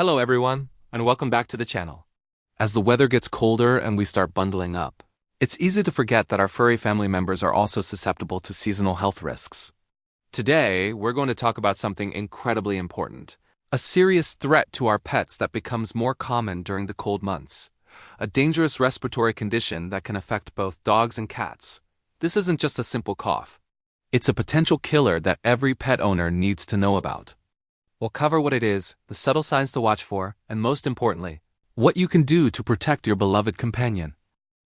Hello everyone, and welcome back to the channel. As the weather gets colder and we start bundling up, it's easy to forget that our furry family members are also susceptible to seasonal health risks. Today, we're going to talk about something incredibly important, a serious threat to our pets that becomes more common during the cold months, a dangerous respiratory condition that can affect both dogs and cats. This isn't just a simple cough. It's a potential killer that every pet owner needs to know about. We'll cover what it is, the subtle signs to watch for, and most importantly, what you can do to protect your beloved companion.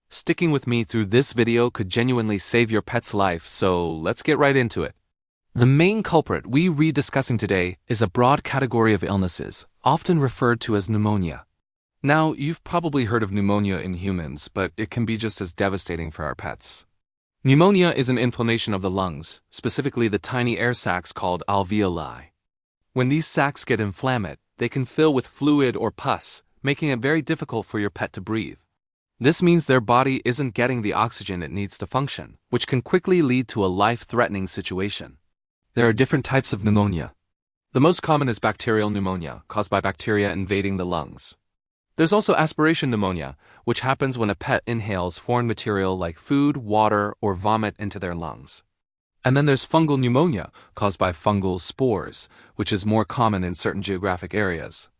Sticking with me through this video could genuinely save your pet's life, so let's get right into it. The main culprit we'll be discussing today is a broad category of illnesses, often referred to as pneumonia. Now, you've probably heard of pneumonia in humans, but it can be just as devastating for our pets. Pneumonia is an inflammation of the lungs, specifically the tiny air sacs called alveoli. When these sacs get inflamed, they can fill with fluid or pus, making it very difficult for your pet to breathe. This means their body isn't getting the oxygen it needs to function, which can quickly lead to a life-threatening situation. There are different types of pneumonia. The most common is bacterial pneumonia, caused by bacteria invading the lungs. There's also aspiration pneumonia, which happens when a pet inhales foreign material like food, water, or vomit into their lungs. And then there's fungal pneumonia, caused by fungal spores, which is more common in certain geographic areas.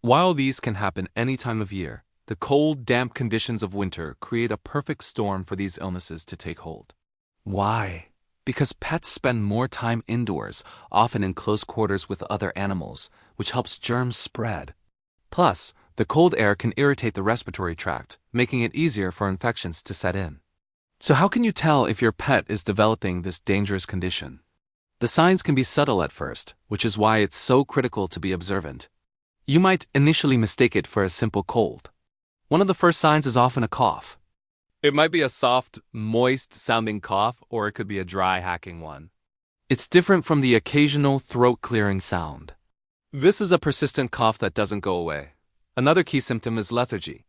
While these can happen any time of year, the cold, damp conditions of winter create a perfect storm for these illnesses to take hold. Why? Because pets spend more time indoors, often in close quarters with other animals, which helps germs spread. Plus, the cold air can irritate the respiratory tract, making it easier for infections to set in. So how can you tell if your pet is developing this dangerous condition? The signs can be subtle at first, which is why it's so critical to be observant. You might initially mistake it for a simple cold. One of the first signs is often a cough. It might be a soft, moist-sounding cough, or it could be a dry, hacking one. It's different from the occasional throat-clearing sound. This is a persistent cough that doesn't go away. Another key symptom is lethargy.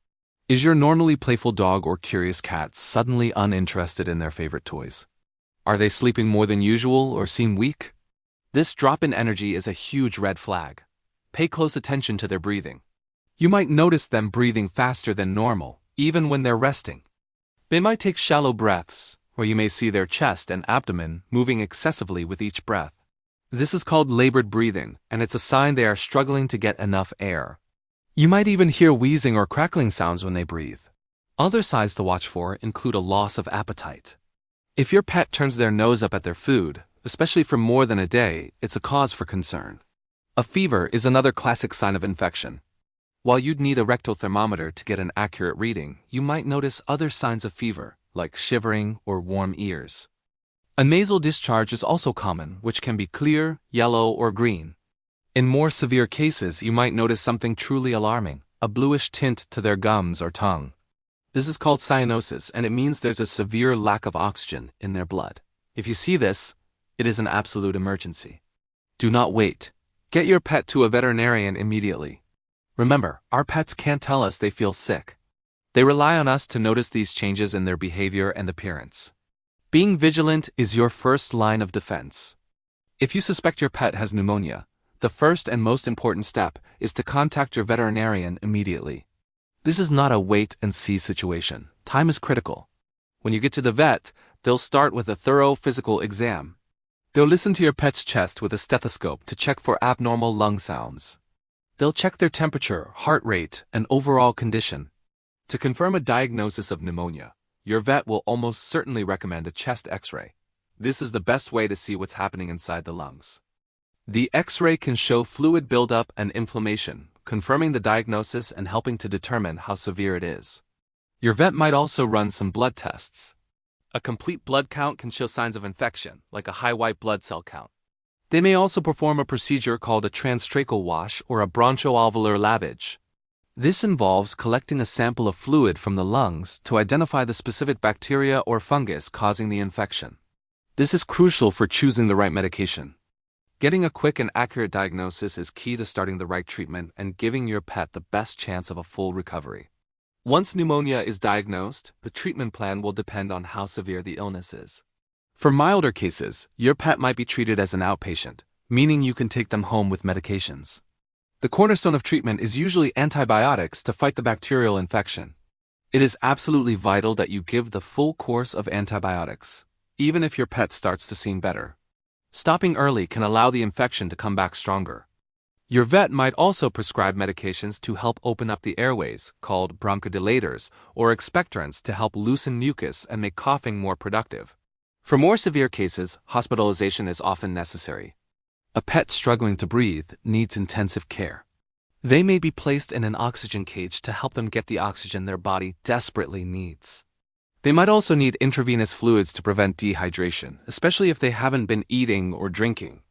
Is your normally playful dog or curious cat suddenly uninterested in their favorite toys? Are they sleeping more than usual or seem weak? This drop in energy is a huge red flag. Pay close attention to their breathing. You might notice them breathing faster than normal, even when they're resting. They might take shallow breaths, or you may see their chest and abdomen moving excessively with each breath. This is called labored breathing, and it's a sign they are struggling to get enough air. You might even hear wheezing or crackling sounds when they breathe. Other signs to watch for include a loss of appetite. If your pet turns their nose up at their food, especially for more than a day, it's a cause for concern. A fever is another classic sign of infection. While you'd need a rectal thermometer to get an accurate reading, you might notice other signs of fever, like shivering or warm ears. A nasal discharge is also common, which can be clear, yellow, or green. In more severe cases, you might notice something truly alarming, a bluish tint to their gums or tongue. This is called cyanosis, and it means there's a severe lack of oxygen in their blood. If you see this, it is an absolute emergency. Do not wait. Get your pet to a veterinarian immediately. Remember, our pets can't tell us they feel sick. They rely on us to notice these changes in their behavior and appearance. Being vigilant is your first line of defense. If you suspect your pet has pneumonia, the first and most important step is to contact your veterinarian immediately. This is not a wait-and-see situation. Time is critical. When you get to the vet, they'll start with a thorough physical exam. They'll listen to your pet's chest with a stethoscope to check for abnormal lung sounds. They'll check their temperature, heart rate, and overall condition. To confirm a diagnosis of pneumonia, your vet will almost certainly recommend a chest X-ray. This is the best way to see what's happening inside the lungs. The X-ray can show fluid buildup and inflammation, confirming the diagnosis and helping to determine how severe it is. Your vet might also run some blood tests. A complete blood count can show signs of infection, like a high white blood cell count. They may also perform a procedure called a transtracheal wash or a bronchoalveolar lavage. This involves collecting a sample of fluid from the lungs to identify the specific bacteria or fungus causing the infection. This is crucial for choosing the right medication. Getting a quick and accurate diagnosis is key to starting the right treatment and giving your pet the best chance of a full recovery. Once pneumonia is diagnosed, the treatment plan will depend on how severe the illness is. For milder cases, your pet might be treated as an outpatient, meaning you can take them home with medications. The cornerstone of treatment is usually antibiotics to fight the bacterial infection. It is absolutely vital that you give the full course of antibiotics, even if your pet starts to seem better. Stopping early can allow the infection to come back stronger. Your vet might also prescribe medications to help open up the airways, called bronchodilators, or expectorants to help loosen mucus and make coughing more productive. For more severe cases, hospitalization is often necessary. A pet struggling to breathe needs intensive care. They may be placed in an oxygen cage to help them get the oxygen their body desperately needs. They might also need intravenous fluids to prevent dehydration, especially if they haven't been eating or drinking.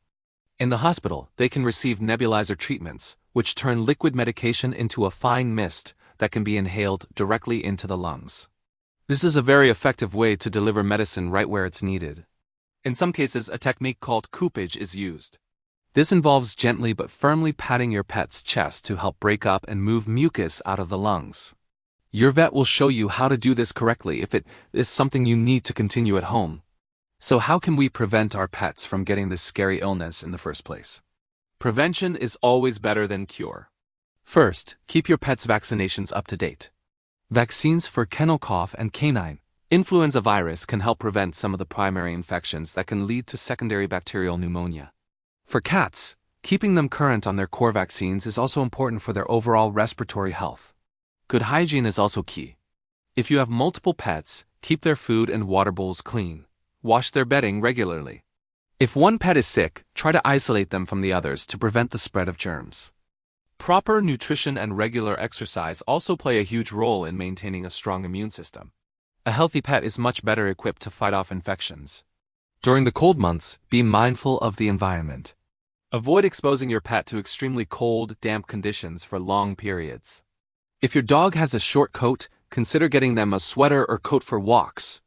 In the hospital, they can receive nebulizer treatments, which turn liquid medication into a fine mist that can be inhaled directly into the lungs. This is a very effective way to deliver medicine right where it's needed. In some cases, a technique called coupage is used. This involves gently but firmly patting your pet's chest to help break up and move mucus out of the lungs. Your vet will show you how to do this correctly if it is something you need to continue at home. So how can we prevent our pets from getting this scary illness in the first place? Prevention is always better than cure. First, keep your pet's vaccinations up to date. Vaccines for kennel cough and canine influenza virus can help prevent some of the primary infections that can lead to secondary bacterial pneumonia. For cats, keeping them current on their core vaccines is also important for their overall respiratory health. Good hygiene is also key. If you have multiple pets, keep their food and water bowls clean. Wash their bedding regularly. If one pet is sick, try to isolate them from the others to prevent the spread of germs. Proper nutrition and regular exercise also play a huge role in maintaining a strong immune system. A healthy pet is much better equipped to fight off infections. During the cold months, be mindful of the environment. Avoid exposing your pet to extremely cold, damp conditions for long periods. If your dog has a short coat, consider getting them a sweater or coat for walks.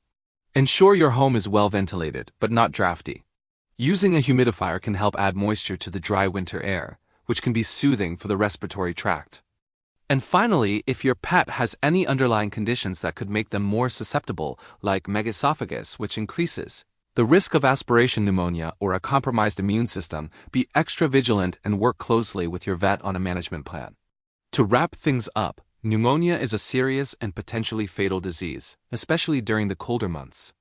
Ensure your home is well ventilated, but not drafty. Using a humidifier can help add moisture to the dry winter air, which can be soothing for the respiratory tract. And finally, if your pet has any underlying conditions that could make them more susceptible, like megaesophagus, which increases the risk of aspiration pneumonia or a compromised immune system, be extra vigilant and work closely with your vet on a management plan. To wrap things up, pneumonia is a serious and potentially fatal disease, especially during the colder months.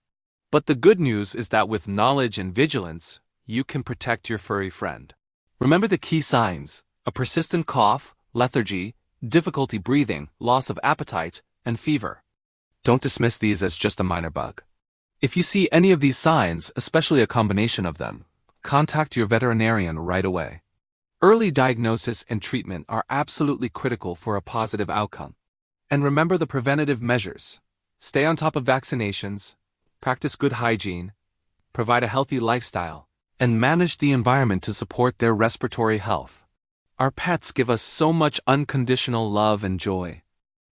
But the good news is that with knowledge and vigilance, you can protect your furry friend. Remember the key signs: a persistent cough, lethargy, difficulty breathing, loss of appetite, and fever. Don't dismiss these as just a minor bug. If you see any of these signs, especially a combination of them, contact your veterinarian right away. Early diagnosis and treatment are absolutely critical for a positive outcome. And remember the preventative measures. Stay on top of vaccinations, practice good hygiene, provide a healthy lifestyle, and manage the environment to support their respiratory health. Our pets give us so much unconditional love and joy.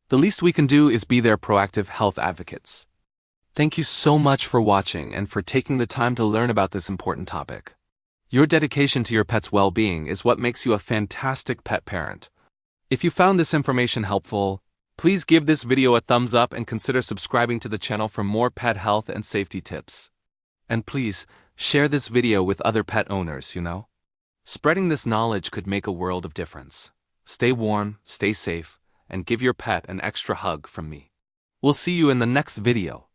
The least we can do is be their proactive health advocates. Thank you so much for watching and for taking the time to learn about this important topic. Your dedication to your pet's well-being is what makes you a fantastic pet parent. If you found this information helpful, please give this video a thumbs up and consider subscribing to the channel for more pet health and safety tips. And please, share this video with other pet owners, Spreading this knowledge could make a world of difference. Stay warm, stay safe, and give your pet an extra hug from me. We'll see you in the next video.